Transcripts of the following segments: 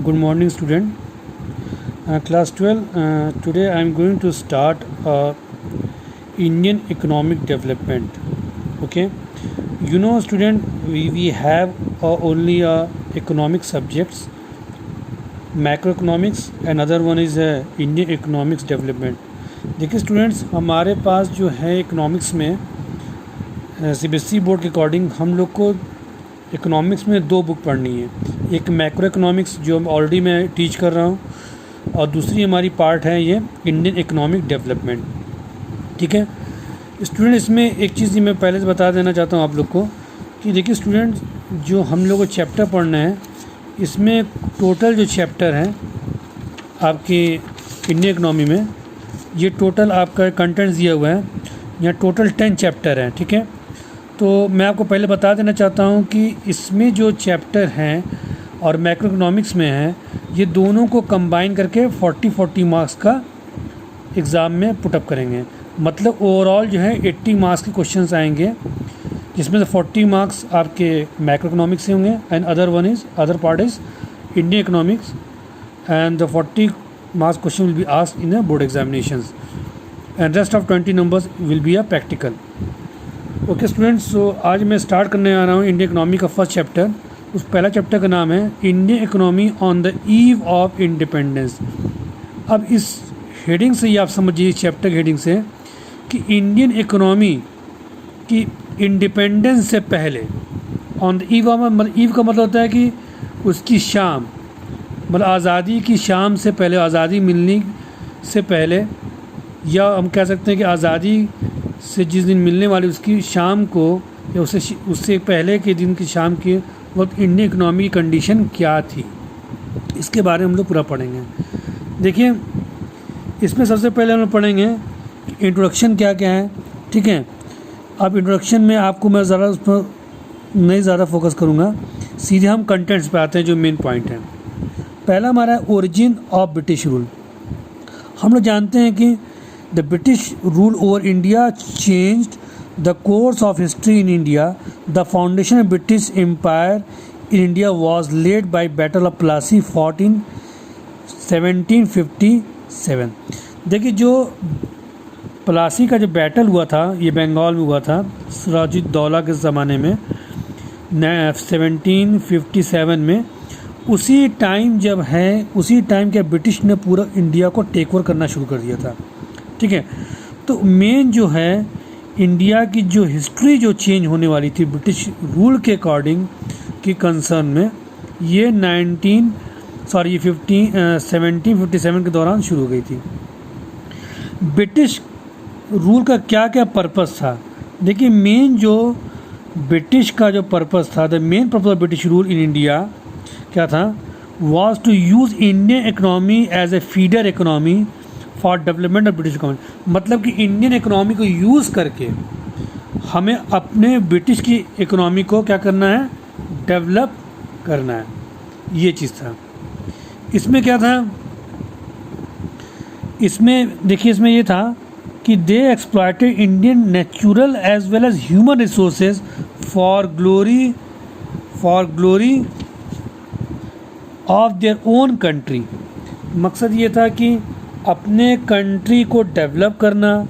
Good morning, student. Class 12. Today I am going to start Indian economic development. Okay. Student, we have only economic subjects, macroeconomics, and other one is Indian economics development. देखिए students, हमारे पास जो है economics में CBSE board के according हम लोग को economics में दो बुक पढ़नी है। एक मैक्रो इकोनॉमिक्स जो ऑलरेडी मैं टीच कर रहा हूँ, और दूसरी हमारी पार्ट है ये इंडियन इकोनॉमिक डेवलपमेंट। ठीक है स्टूडेंट, इसमें एक चीज़ मैं पहले से बता देना चाहता हूँ आप लोग को कि देखिए स्टूडेंट, जो हम लोग को चैप्टर पढ़ना है, इसमें टोटल जो चैप्टर हैं आपकी इंडियन इकोनॉमी में, ये टोटल आपका कंटेंट्स दिया हुआ है। यहाँ टोटल 10 चैप्टर हैं। ठीक है, तो मैं आपको पहले बता देना चाहता हूँ कि इसमें जो चैप्टर हैं और मैक्रो इकोनॉमिक्स में हैं, ये दोनों को कंबाइन करके 40 मार्क्स का एग्ज़ाम में पुटअप करेंगे। मतलब ओवरऑल जो है 80 मार्क्स के क्वेश्चंस आएंगे, जिसमें से 40 मार्क्स आपके मैक्रो इकोनॉमिक्स से होंगे and other part is Indian economics, and the 40 marks question will be asked in a board examinations, and rest of 20 numbers will be a practical. Okay students, so आज मैं start करने आ रहा हूँ Indian economy का first chapter. उस पहला chapter का नाम है Indian economy on the eve of independence. अब इस हेडिंग से ही आप समझिए, इस चैप्टर की हेडिंग से, कि इंडियन इकोनॉमी की इंडिपेंडेंस से पहले, ऑन द ईव ऑफ, मतलब ईव का मतलब होता है कि उसकी शाम, मतलब आज़ादी की शाम से पहले, आज़ादी मिलने से पहले, या हम कह सकते हैं कि आज़ादी से जिस दिन मिलने वाली उसकी शाम को, या उससे पहले के दिन की शाम की वक्त इंडियन इकोनॉमी की कंडीशन क्या थी, इसके बारे में हम लोग पूरा पढ़ेंगे। देखिए, इसमें सबसे पहले हम लोग पढ़ेंगे इंट्रोडक्शन क्या क्या है। ठीक है, अब इंट्रोडक्शन में आपको मैं ज़रा उस पर नहीं ज़्यादा फोकस करूँगा, सीधे हम कंटेंट्स पे आते हैं जो मेन पॉइंट है। पहला हमारा है ओरिजिन ऑफ ब्रिटिश रूल। हम लोग जानते हैं कि The British rule over India changed the course of history in India. The foundation of British Empire in India was laid by Battle of Plassey fought in 1757. देखिए, जो प्लासी का जो battle हुआ था, ये बंगाल में हुआ था सिराजुद्दौला के ज़माने में 1757 में। उसी टाइम जब है, उसी टाइम के ब्रिटिश ने पूरा इंडिया को टेक ओवर करना शुरू कर दिया था। ठीक है, तो मेन जो है इंडिया की जो हिस्ट्री जो चेंज होने वाली थी ब्रिटिश रूल के अकॉर्डिंग की कंसर्न में, ये 1757 के दौरान शुरू हो गई थी। ब्रिटिश रूल का क्या क्या पर्पस था? देखिए, मेन जो ब्रिटिश का जो पर्पस था, the main purpose of British rule in India क्या था? Was to use Indian economy as a feeder economy for development of British economy. मतलब कि इंडियन इकोनॉमी को यूज़ करके हमें अपने ब्रिटिश की इकोनॉमी को क्या करना है? डेवलप करना है। ये चीज़ था। इसमें क्या था? इसमें देखिए, इसमें ये था कि they exploited Indian natural as well as human resources for glory of their own country. मकसद ये था कि अपने कंट्री को डेवलप करना,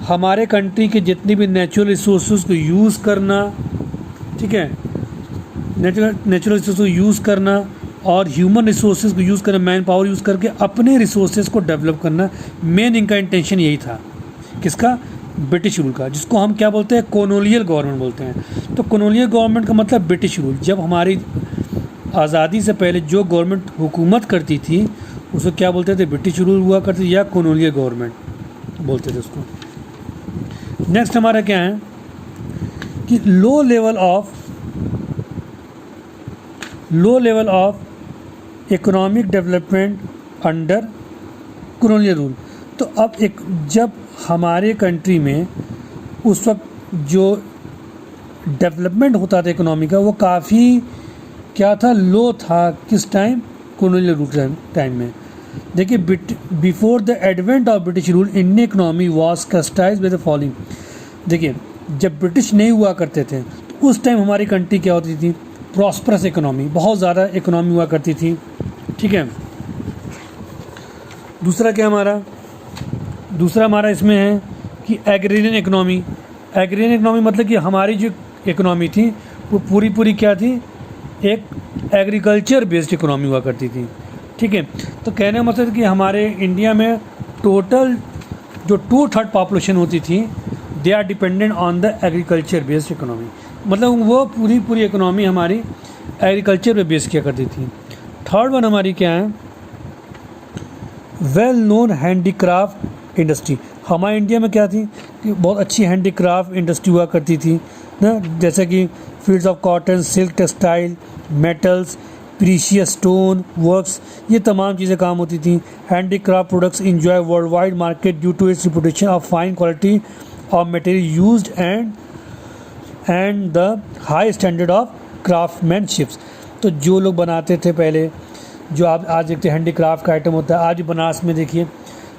हमारे कंट्री के जितनी भी नेचुरल रिसोर्सेज को यूज़ करना। ठीक है, नेचुरल रिसोर्स को यूज़ करना और ह्यूमन रिसोर्सेज को यूज़ करना, मैन पावर यूज़ करके अपने रिसोर्सेज को डेवलप करना। मेन इनका इंटेंशन यही था। किसका? ब्रिटिश रूल का, जिसको हम क्या बोलते हैं? कॉलोनियल गवर्नमेंट बोलते हैं। तो कॉलोनियल गवर्नमेंट का मतलब ब्रिटिश रूल। जब हमारी आज़ादी से पहले जो गवर्नमेंट हुकूमत करती थी उसको क्या बोलते थे? ब्रिटिश रूल हुआ करते या कॉलोनियल गवर्नमेंट बोलते थे उसको। नेक्स्ट हमारा क्या है कि low level of economic development under colonial rule. तो अब जब हमारे कंट्री में उस वक्त जो डेवलपमेंट होता था इकोनॉमी का, वो काफ़ी क्या था? लो था। किस टाइम? कॉलोनियल रूल टाइम में। देखिए, before the advent of British rule Indian economy was characterised by the following. देखिए, जब ब्रिटिश नहीं हुआ करते थे तो उस टाइम हमारी कंट्री क्या होती थी? प्रॉस्परस इकोनॉमी, बहुत ज़्यादा इकोनॉमी हुआ करती थी। ठीक है। दूसरा क्या हमारा, दूसरा हमारा इसमें है कि एग्रेरियन इकोनॉमी। एग्रेरियन इकोनॉमी मतलब कि हमारी जो इकोनॉमी थी वो पूरी क्या थी, एक एग्रीकल्चर बेस्ड इकोनॉमी हुआ करती थी। ठीक है, तो कहने का मतलब कि हमारे इंडिया में टोटल जो 2/3 पॉपुलेशन होती थी they are dependent on the agriculture based economy, मतलब वो पूरी इकोनॉमी हमारी एग्रीकल्चर पे बेस किया करती थी। थर्ड वन हमारी क्या है, वेल नोन हैंडीक्राफ्ट इंडस्ट्री। हमारे इंडिया में क्या थी कि बहुत अच्छी हैंडीक्राफ्ट इंडस्ट्री हुआ करती थी ना, जैसे कि fields of cotton, silk, textile, metals, precious stone works, ये तमाम चीज़ें काम होती थी। Handicraft products enjoy world wide market due to its reputation of fine quality of material used and the high standard of craftsmanships. तो जो लोग बनाते थे पहले, जो आप आज देखते हैं हैंडीक्राफ्ट का आइटम होता है, आज बनारस में देखिए,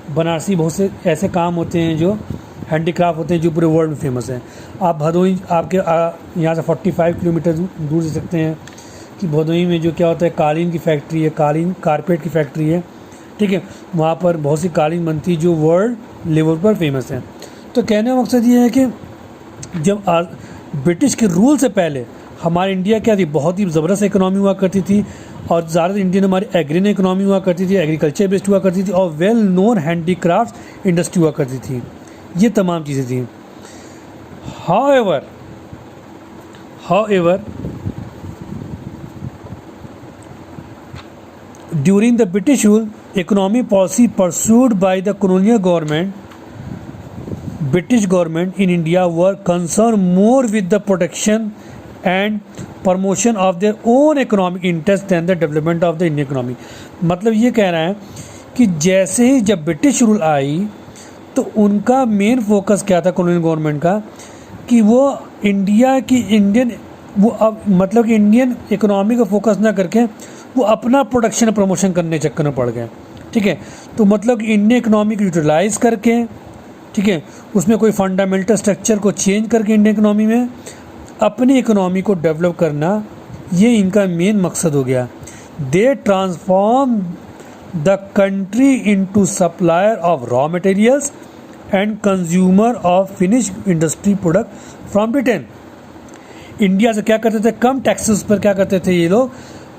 बनारसी बहुत से ऐसे काम होते हैं जो हैंडीक्राफ्ट होते हैं जो पूरे वर्ल्ड में फेमस हैं। आप भदोही, आपके यहाँ से 45 किलोमीटर दूर से सकते हैं कि भदोही में जो क्या होता है, कालीन की फैक्ट्री है, कालीन कारपेट की फैक्ट्री है। ठीक है, वहाँ पर बहुत सी कालीन बनती है जो वर्ल्ड लेवल पर फेमस है। तो कहने का मकसद ये है कि जब ब्रिटिश के रूल से पहले हमारी इंडिया क्या थी, बहुत ही ज़बरदस्त इकोनॉमी हुआ करती थी, और ज़्यादातर इंडियन हमारी एग्रीन इकोनॉमी हुआ करती थी, एग्रीकल्चर बेस्ड हुआ करती थी, और वेल नोन हैंडीक्राफ्ट इंडस्ट्री हुआ करती थी। ये तमाम चीज़ें थी। However, during the British rule, economic policy pursued by the colonial British government in India were concerned more with the protection and promotion of their own economic interest than the development of the Indian economy। मतलब ये कह रहा है कि जैसे ही जब British rule I तो उनका मेन फोकस क्या था कॉलोनियल गवर्नमेंट का, कि वो इंडिया की मतलब कि इंडियन इकोनॉमी को फोकस ना करके वो अपना प्रोडक्शन प्रमोशन करने चक्कर में पड़ गए। ठीक है, तो मतलब कि इंडियन इकोनॉमी को यूटिलाइज करके, ठीक है, उसमें कोई फंडामेंटल स्ट्रक्चर को चेंज करके इंडियन इकोनॉमी में अपनी इकोनॉमी को डेवलप करना, ये इनका मेन मकसद हो गया। They transform the country into supplier of raw materials and consumer of finished industry product from Britain. India से क्या करते थे, कम टैक्सेस पर क्या करते थे ये लोग,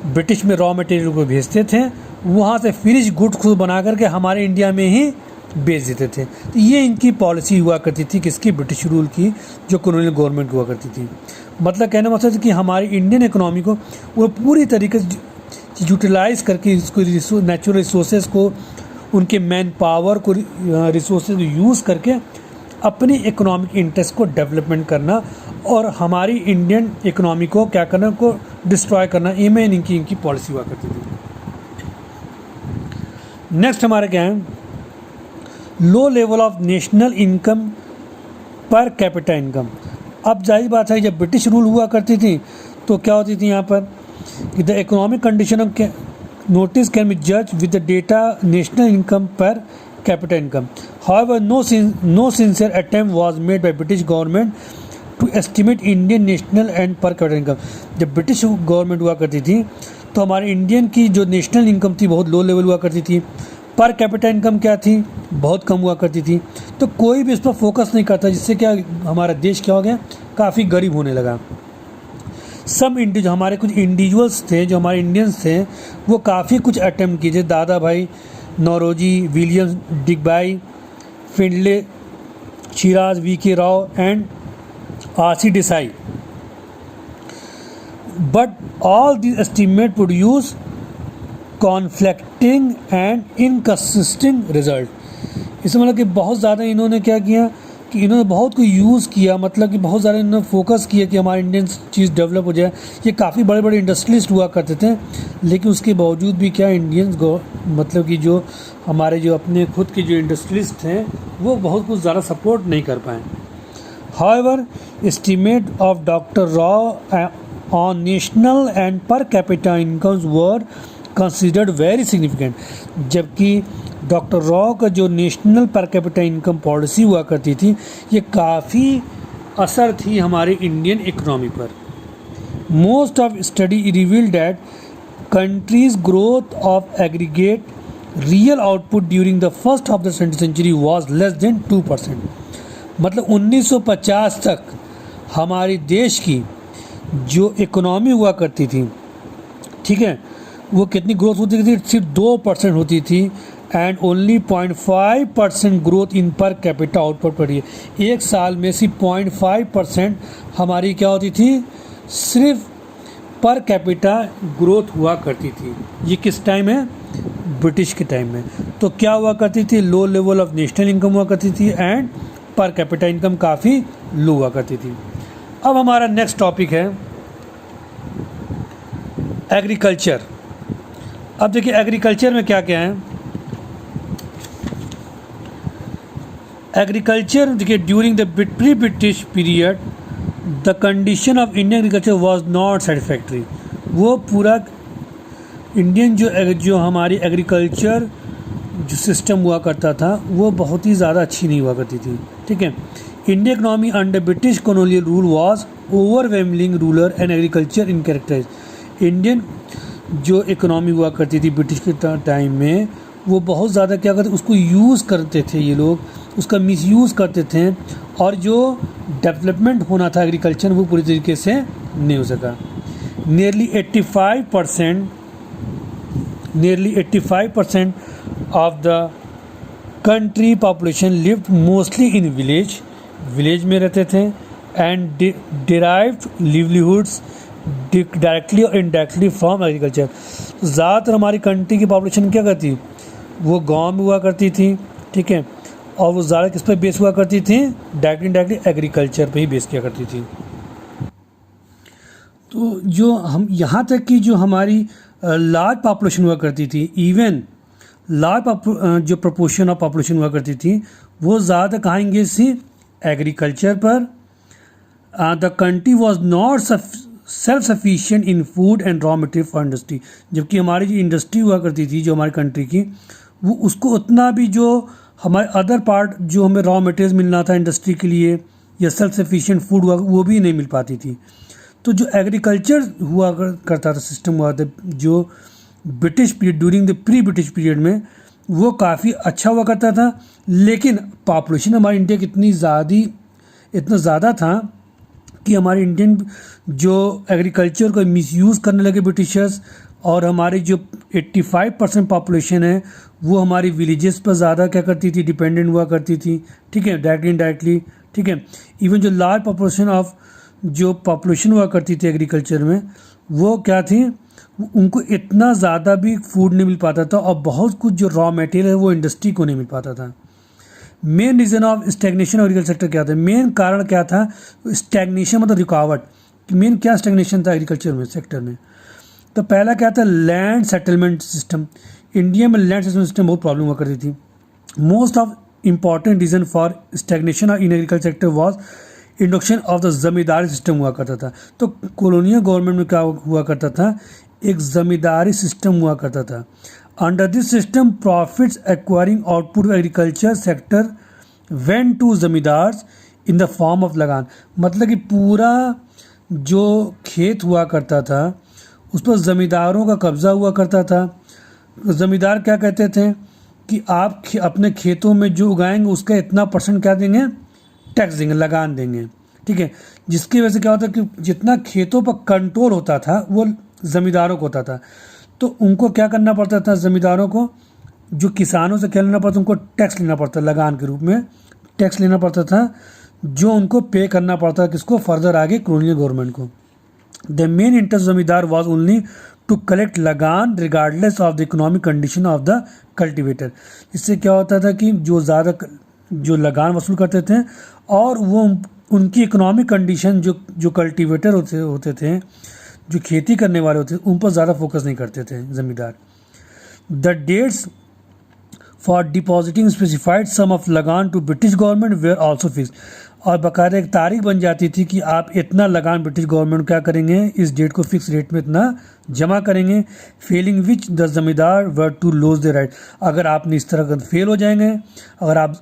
ब्रिटिश में रॉ मटेरियल को भेजते थे, वहाँ से फिनिश गुड्स खुद बना करके हमारे इंडिया में ही बेच देते थे। तो ये इनकी पॉलिसी हुआ करती थी, किसकी, ब्रिटिश रूल की, जो कॉलोनियल गवर्नमेंट हुआ करती थी। मतलब कहने का मतलब कि हमारी इंडियन इकोनॉमी को वो पूरी तरीके से यूटिलाइज करके इसको नेचुरल रिसोर्सेज को, उनके मैन पावर को, रिसोर्सेज को यूज़ करके अपनी इकोनॉमिक इंटरेस्ट को डेवलपमेंट करना और हमारी इंडियन इकोनॉमी को क्या करना, को डिस्ट्रॉय करना, ये मेन इनकी पॉलिसी हुआ करती थी। नेक्स्ट हमारा क्या है, लो level of national income per capita income. अब जाहिर बात है जब ब्रिटिश रूल हुआ करती थी तो क्या होती थी यहाँ पर कि the economic condition of notice can be जज with the data national income per capita income. However no sincere attempt was made by British government to estimate Indian national and per capita income. जब British government हुआ करती थी तो हमारे Indian की जो national income थी बहुत लो लेवल हुआ करती थी, पर कैपिटा इनकम क्या थी, बहुत कम हुआ करती थी। तो कोई भी इस पर फोकस नहीं करता, जिससे क्या हमारा देश क्या हो गया, काफ़ी गरीब होने लगा। हमारे कुछ इंडिविजुअल्स थे, जो हमारे इंडियंस थे, वो काफ़ी कुछ अटेम्प्ट किए, Dadabhai Naoroji, William Digby, Findlay, Shirras, V K. Rao and R C. Desai. But all this estimate produce conflicting and inconsistent result. इसमें मतलब कि बहुत ज़्यादा इन्होंने क्या किया कि इन्होंने बहुत को यूज़ किया, मतलब कि बहुत ज़्यादा इन्होंने फोकस किया कि हमारी इंडियन चीज़ डेवलप हो जाए। ये काफ़ी बड़े बड़े इंडस्ट्रियलिस्ट हुआ करते थे, लेकिन उसके बावजूद भी क्या इंडियंस मतलब कि जो हमारे जो अपने खुद के जो इंडस्ट्रियलिस्ट हैं वो बहुत कुछ ज़्यादा सपोर्ट नहीं कर पाए। However estimate of doctor raw on national and per capita incomes were considered very significant. जबकि डॉक्टर रॉ का जो नेशनल पर कैपिटा इनकम पॉलिसी हुआ करती थी ये काफ़ी असर थी हमारे इंडियन इकोनॉमी पर। Most of study revealed that countries growth of aggregate real output during the first of the century was less than 2%। मतलब 1950 तक हमारे देश की जो इकोनॉमी हुआ करती थी, ठीक है, वो कितनी ग्रोथ होती थी? सिर्फ 2% होती थी and only 0.5% growth in per capita output per year. एक साल में सिर्फ 0.5% हमारी क्या होती थी? सिर्फ पर कैपिटा ग्रोथ हुआ करती थी। ये किस टाइम है? ब्रिटिश के टाइम में। तो क्या हुआ करती थी? लो लेवल ऑफ नेशनल इनकम हुआ करती थी एंड पर कैपिटा इनकम काफ़ी लो हुआ करती थी। अब हमारा नेक्स्ट टॉपिक है एग्रीकल्चर। अब देखिए एग्रीकल्चर में क्या क्या है। एग्रीकल्चर देखिए during the pre British period the condition of Indian agriculture was not satisfactory. वो पूरा इंडियन जो हमारी एग्रीकल्चर जो सिस्टम हुआ करता था वो बहुत ही ज़्यादा अच्छी नहीं हुआ करती थी, ठीक है। Indian economy under British colonial rule was overwhelming rural and agriculture in characterise. Indian जो इकोनॉमी हुआ करती थी ब्रिटिश के टाइम में, वो बहुत ज़्यादा क्या करते, उसको यूज़ करते थे ये लोग, उसका मिसयूज़ करते थे, और जो डेवलपमेंट होना था एग्रीकल्चर वो पूरी तरीके से नहीं हो सका। Nearly 85% of the country population lived mostly in village में रहते थे एंड डिराइव्ड लिवलीहुड्स डायरेक्टली और इनडायरेक्टली फ्रॉम एग्रीकल्चर। ज़्यादातर हमारी कंट्री की पॉपुलेशन क्या करती, वो गांव में हुआ करती थी, ठीक है, और वो ज़्यादा किस पर बेस हुआ करती थी? डायरेक्टली एग्रीकल्चर पे ही बेस किया करती थी। तो जो हम यहाँ तक कि जो हमारी लार्ज पॉपुलेशन हुआ करती थी, इवन लार्ज जो प्रोपोर्शन ऑफ पॉपुलेशन हुआ करती थी वो ज़्यादा कहाँ इंगेज थी? एग्रीकल्चर पर। The country was not self sufficient in food and raw material for industry. जबकि हमारी जो इंडस्ट्री हुआ करती थी जो हमारी कंट्री की, वो उसको उतना भी जो हमारे अदर पार्ट जो हमें रॉ मटेरियल मिलना था इंडस्ट्री के लिए या सेल्फ सफिशिएंट फूड हुआ वो भी नहीं मिल पाती थी। तो जो एग्रीकल्चर हुआ करता था, सिस्टम हुआ था जो British period during the pre British period में, वो काफ़ी अच्छा हुआ करता था। लेकिन पॉपुलेशन हमारी इंडिया की इतना ज़्यादा था कि हमारे इंडियन जो एग्रीकल्चर को मिसयूज़ करने लगे ब्रिटिशर्स, और हमारी जो 85% पॉपुलेशन है वो हमारी विलेजेस पर ज़्यादा क्या करती थी? डिपेंडेंट हुआ करती थी, ठीक है, डायरेक्टली इनडायरेक्टली, ठीक है। इवन जो लार्ज पॉपुलेशन ऑफ जो पॉपुलेशन हुआ करती थी एग्रीकल्चर में, वो क्या थी? उनको इतना ज़्यादा भी फूड नहीं मिल पाता था, और बहुत कुछ जो रॉ मटेरियल है वो इंडस्ट्री को नहीं मिल पाता था। Main reason of stagnation of agriculture sector क्या था? मेन कारण क्या था? स्टैग्नेशन मतलब रुकावट। मेन क्या स्टैग्नेशन था एग्रीकल्चर में सेक्टर में? तो पहला क्या था? Land settlement system. इंडिया में लैंड सेटलमेंट सिस्टम बहुत प्रॉब्लम हुआ करती थी। Most of important reason for stagnation in agriculture sector was introduction of the zamindari system हुआ करता था। तो कॉलोनियल गवर्नमेंट में क्या हुआ करता था? एक जमींदारी सिस्टम हुआ करता था। Under this system profits acquiring output agriculture sector went to zamindars in the form of lagan. मतलब कि पूरा जो खेत हुआ करता था उस पर ज़मींदारों का कब्ज़ा हुआ करता था। ज़मींदार क्या कहते थे कि आप अपने खेतों में जो उगाएंगे उसका इतना % क्या देंगे? टैक्स देंगे, लगान देंगे, ठीक है। जिसकी वजह से क्या होता है कि जितना खेतों पर कंट्रोल होता था वो ज़मींदारों को होता था। तो उनको क्या करना पड़ता था? ज़मींदारों को जो किसानों से क्या लेना पड़ता, उनको टैक्स लेना पड़ता, लगान के रूप में टैक्स लेना पड़ता था, जो उनको पे करना पड़ता किसको? फर्दर आगे कॉलोनियल गवर्नमेंट को। द मेन इंटरेस्ट जमींदार वॉज ओनली टू कलेक्ट लगान regardless of the economic condition of the cultivator. इससे क्या होता था कि जो लगान वसूल करते थे, और वो उनकी इकोनॉमिक कंडीशन जो कल्टिवेटर होते थे, जो खेती करने वाले होते थे, उन पर ज़्यादा फोकस नहीं करते थे ज़मींदार। The dates for depositing specified sum of लगान to British government were also fixed. और बाकायदा एक तारीख बन जाती थी कि आप इतना लगान ब्रिटिश गवर्नमेंट क्या करेंगे? इस डेट को फिक्स रेट में इतना जमा करेंगे। फेलिंग विच द जमींदार वर टू लूज द राइट। अगर आपने इस तरह का फेल हो जाएंगे, अगर आप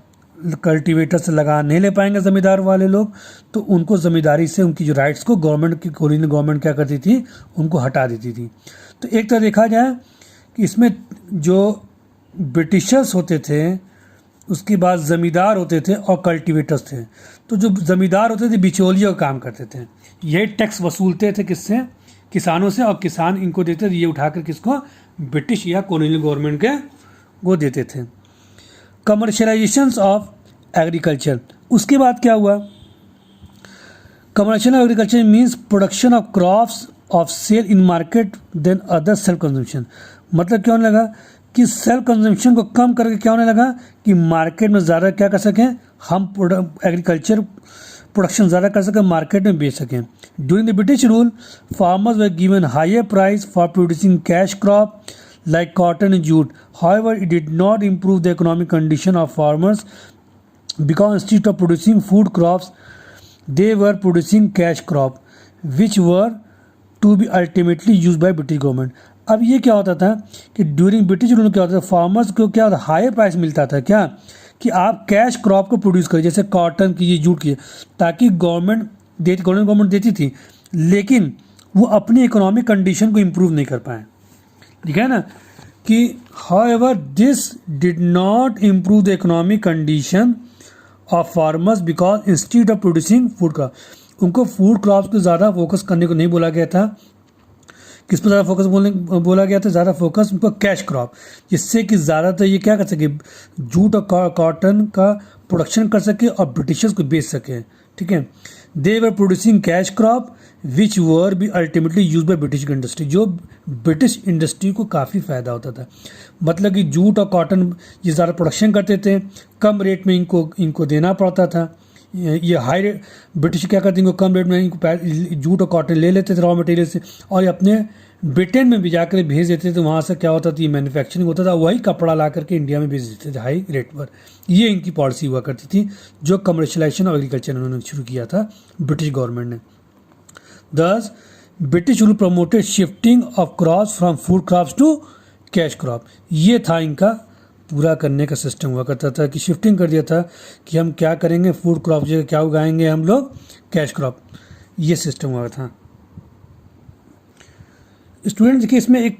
कल्टीवेटर से लगा नहीं ले पाएंगे ज़मींदार वाले लोग, तो उनको ज़मींदारी से उनकी जो राइट्स को गवर्नमेंट की कॉलोनियल गवर्नमेंट क्या करती थी, उनको हटा देती थी। तो एक तरह देखा जाए कि इसमें जो ब्रिटिशर्स होते थे, उसके बाद ज़मींदार होते थे और कल्टीवेटर्स थे। तो जो ज़मींदार होते थे बिचौलियों का काम करते थे, ये टैक्स वसूलते थे किससे, किसानों से, और किसान इनको देते थे, ये उठाकर किसको, ब्रिटिश या कॉलोनियल गवर्नमेंट के वो देते थे। कमर्शलाइजेशन ऑफ एग्रीकल्चर, उसके बाद क्या हुआ, commercial agriculture means production of crops of sale in market then other self consumption. मतलब क्या होने लगा कि सेल्फ कंजम्पशन को कम करके क्या होने लगा कि मार्केट में ज़्यादा क्या कर सकें, हम एग्रीकल्चर प्रोडक्शन ज़्यादा कर सकें, मार्केट में बेच सकें। During the British rule farmers were given higher price for producing cash crop like cotton and jute. However, it did not improve the economic condition of farmers because instead of producing food crops, they were producing cash crop, which were to be ultimately used by British government. अब ये क्या होता था कि during British rule क्या होता था, farmers को क्या हायर प्राइस मिलता था, क्या कि आप कैश क्रॉप को प्रोड्यूस करिए, जैसे कॉटन कीजिए, जूट कीजिए, ताकि गवर्नमेंट देती थी, लेकिन वो अपनी इकोनॉमिक कंडीशन को इम्प्रूव नहीं कर पाए। दिखा है ना कि however this did not improve the economic condition of farmers because instead of producing food crop, उनको फूड क्रॉप्स पे ज़्यादा फोकस करने को नहीं बोला गया था। किस पर ज़्यादा फोकस बोला गया था, ज़्यादा फोकस उनको कैश क्रॉप, जिससे कि ज़्यादातर ये क्या कर सके, जूट और कॉटन का प्रोडक्शन कर सके और ब्रिटिशर्स को बेच सके। ठीक है, they were producing cash crop which were be ultimately use by British industry, जो ब्रिटिश इंडस्ट्री को काफ़ी फ़ायदा होता था। मतलब कि जूट और कॉटन ये ज़्यादा प्रोडक्शन करते थे, कम रेट में इनको देना पड़ता था। ये हाई रेट ब्रिटिश क्या करते, इनको कम रेट में इनको जूट और कॉटन ले लेते थे रॉ मटेरियल से, और ये अपने ब्रिटेन में भी जाकर भेज देते थे। वहाँ से क्या होता था, ये मैन्युफैक्चरिंग होता था, वही कपड़ा ला करके इंडिया में भेज देते थे हाई रेट पर। ये इनकी पॉलिसी हुआ करती थी, जो कमर्शलाइजेशन ऑफ एग्रीकल्चर उन्होंने शुरू किया था ब्रिटिश गवर्नमेंट ने। Thus, British rule promoted shifting of crops from food crops to cash crop. ये था इनका पूरा करने का सिस्टम हुआ करता था कि शिफ्टिंग कर दिया था कि हम क्या करेंगे, फूड क्रॉप जगह क्या उगाएंगे हम लोग, कैश क्रॉप। ये सिस्टम हुआ था। स्टूडेंट देखिए, इसमें एक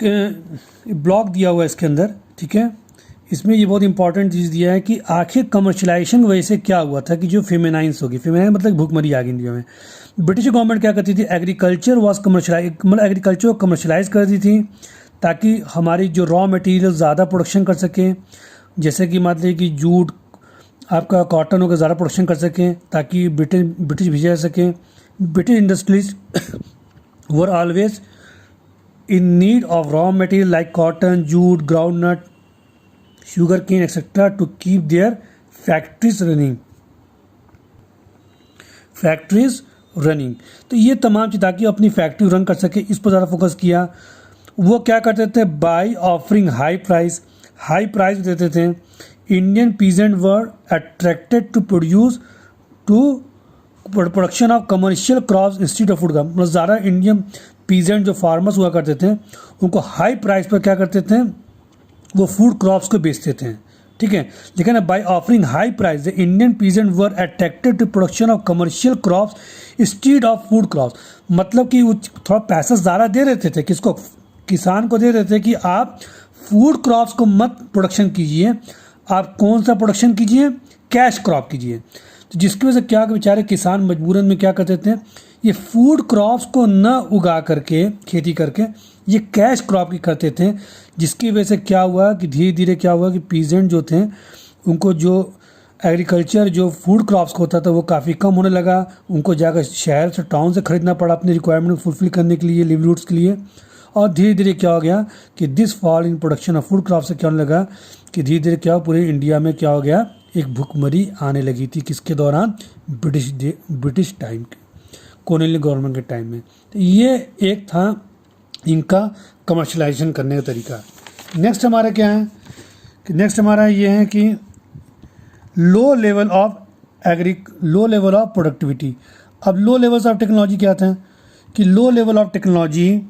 ब्लॉक दिया हुआ है इसके अंदर, ठीक है। इसमें ये बहुत इंपॉर्टेंट चीज़ दिया है कि आखिर कमर्शलाइजेशन की वजह से क्या हुआ था कि जो फेमिनाइंस होगी, फेमिनाइन मतलब भूखमरी आ गई इंडिया में। ब्रिटिश गवर्नमेंट क्या करती थी, एग्रीकल्चर वॉज कमर्शलाइज, मतलब एग्रीकल्चर को कमर्शलाइज कर दी थी ताकि हमारी जो रॉ मटेरियल ज़्यादा प्रोडक्शन कर सकें, जैसे कि मान लीजिए कि जूट आपका कॉटन होकर ज़्यादा प्रोडक्शन कर सकें ताकि ब्रिटिश भेजा जा सकें। British industries were always in need of raw material like cotton, jute, groundnut, sugar cane etcetera to keep their factories running. तो ये तमाम चीज़ ताकि अपनी फैक्ट्री रन कर सके, इस पर ज़्यादा फोकस किया। वो क्या करते थे, बाय ऑफरिंग हाई प्राइस देते थे। Indian peasant were attracted to production of commercial crops institute of food का, मतलब ज़्यादा इंडियन पीजेंट जो फार्मर्स हुआ करते थे उनको हाई प्राइस पर क्या करते थे, वो फूड क्रॉप्स को बेचते थे। ठीक है, लेकिन ना by offering high price the Indian peasant were attracted to production of commercial crops instead of food crops. मतलब कि वो थोड़ा पैसा ज़्यादा दे देते थे, किसको, किसान को दे देते कि आप फूड क्रॉप्स को मत प्रोडक्शन कीजिए, आप कौन सा प्रोडक्शन कीजिए, कैश क्रॉप कीजिए। तो जिसकी वजह से क्या बेचारे किसान मजबूरन में क्या करते थे, ये फूड क्रॉप्स को न उगा करके, खेती करके ये कैश क्रॉप की करते थे। जिसकी वजह से क्या हुआ कि धीरे धीरे क्या हुआ कि पीजेंट जो थे उनको जो एग्रीकल्चर जो फूड क्रॉप्स को होता था वो काफ़ी कम होने लगा। उनको जाकर शहर से, टाउन से ख़रीदना पड़ा अपनी रिक्वायरमेंट फुलफिल करने के लिए, लिवलीहुड्स के लिए। और धीरे धीरे क्या हो गया कि this fall in production of food crop से क्या होने लगा कि धीरे धीरे क्या पूरे इंडिया में क्या हो गया, एक भूखमरी आने लगी थी। किसके दौरान, ब्रिटिश टाइम के, कॉलोनियल गवर्नमेंट के टाइम में। तो ये एक था इनका कमर्शलाइजेशन करने का तरीका। नेक्स्ट हमारा क्या है कि नेक्स्ट हमारा ये है कि लो लेवल ऑफ प्रोडक्टिविटी। अब लो लेवल्स ऑफ टेक्नोलॉजी क्या था कि low level of technology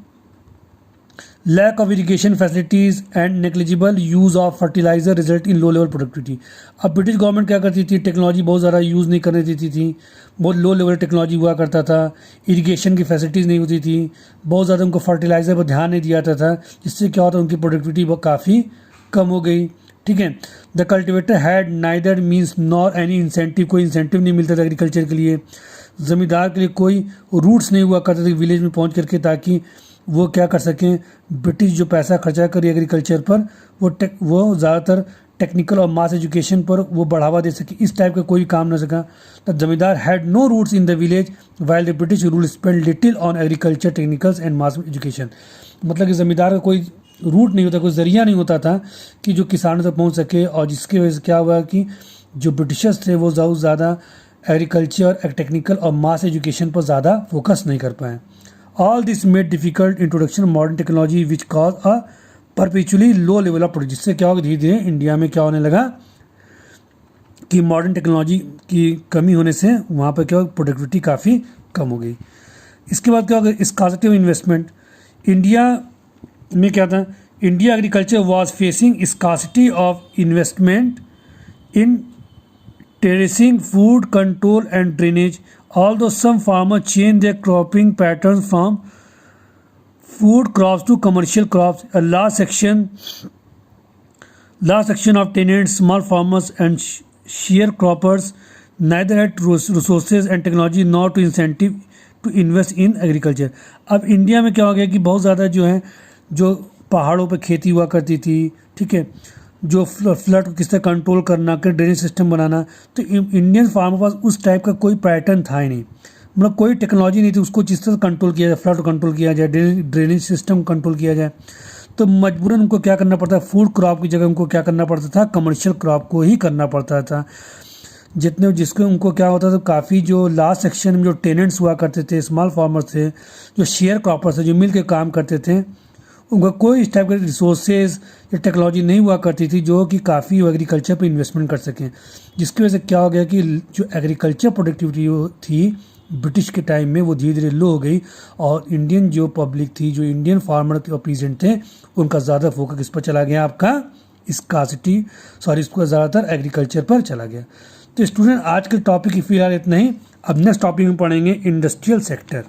lack of irrigation facilities and negligible use of fertiliser result in low level productivity. अब ब्रिटिश गवर्नमेंट क्या करती थी, टेक्नोलॉजी बहुत ज़्यादा यूज़ नहीं करने देती थी, बहुत लो लेवल टेक्नोलॉजी हुआ करता था, इरिगेशन की फैसिलिटीज़ नहीं होती थी, बहुत ज़्यादा उनको फर्टिलाइज़र पर ध्यान नहीं दिया जाता था, जिससे क्या होता उनकी प्रोडक्टिविटी बहुत काफ़ी कम हो गई। ठीक है, the cultivator had neither means nor any incentive, कोई इंसेंटिव नहीं मिलता था एग्रीकल्चर के लिए, ज़मींदार के लिए कोई रूट्स नहीं हुआ करते थे विलेज में पहुंच करके, ताकि वो क्या कर सकें, ब्रिटिश जो पैसा खर्चा करी एग्रीकल्चर पर वो ज़्यादातर टेक्निकल और मास एजुकेशन पर वो बढ़ावा दे सके, इस टाइप का कोई काम न सका। The zamindar had no roots in the village while the British rule spend little on agriculture technicals and mass education. मतलब कि ज़मींदार का कोई रूट नहीं होता, कोई ज़रिया नहीं होता था कि जो किसानों तक पहुंच सके, और जिसकी वजह से क्या हुआ कि जो ब्रिटिशर्स थे वो ज़्यादा एग्रीकल्चर, टेक्निकल और मास एजुकेशन पर ज़्यादा फोकस नहीं कर पाए। All this made difficult introduction modern technology which cause a perpetually low level of product, जिससे क्या होगा धीरे धीरे इंडिया में क्या होने लगा कि मॉडर्न टेक्नोलॉजी की कमी होने से वहाँ पर क्या प्रोडक्टिविटी काफ़ी कम हो गई। इसके बाद क्या होगा, स्कार्सिटी ऑफ इन्वेस्टमेंट। इंडिया में क्या था, India agriculture was facing scarcity of investment in terracing, food control and drainage. Although some farmers change their cropping patterns from food crops to commercial crops, a large section of tenants, small farmers and sharecroppers neither had resources and technology nor to incentive to invest in agriculture. अब India में क्या हो गया कि बहुत ज़्यादा जो है, जो पहाड़ों पर खेती हुआ करती थी, ठीक है, जो फ्लड को किस तरह कंट्रोल करना, कि ड्रेनेज सिस्टम बनाना, तो इंडियन फार्मर पास उस टाइप का कोई पैटर्न था ही नहीं, मतलब कोई टेक्नोलॉजी नहीं थी उसको जिस तरह कंट्रोल किया जाए, फ्लड कंट्रोल किया जाए, ड्रेनेज सिस्टम कंट्रोल किया जाए। तो मजबूरन उनको क्या करना पड़ता, फूड क्रॉप की जगह उनको क्या करना पड़ता था, कमर्शियल क्रॉप को ही करना पड़ता था। जिसको उनको क्या होता था, काफ़ी जो लास्ट सेक्शन में जो टेनेंट्स हुआ करते थे, स्मॉल फार्मर्स थे, जो शेयर क्रॉपर्स थे, जो मिल के काम करते थे, उनका कोई इस टाइप के रिसोर्सेज या टेक्नोलॉजी नहीं हुआ करती थी जो कि काफ़ी एग्रीकल्चर पर इन्वेस्टमेंट कर सकें, जिसकी वजह से क्या हो गया कि जो एग्रीकल्चर प्रोडक्टिविटी थी ब्रिटिश के टाइम में वो धीरे धीरे लो हो गई, और इंडियन जो पब्लिक थी, जो इंडियन फार्मर के प्रेजेंट थे, उनका ज़्यादा फोकस इस पर चला गया, आपका इसको ज़्यादातर एग्रीकल्चर पर चला गया। तो स्टूडेंट आज के टॉपिक की फिलहाल इतना ही, अब नेक्स्ट टॉपिक में पढ़ेंगे इंडस्ट्रियल सेक्टर।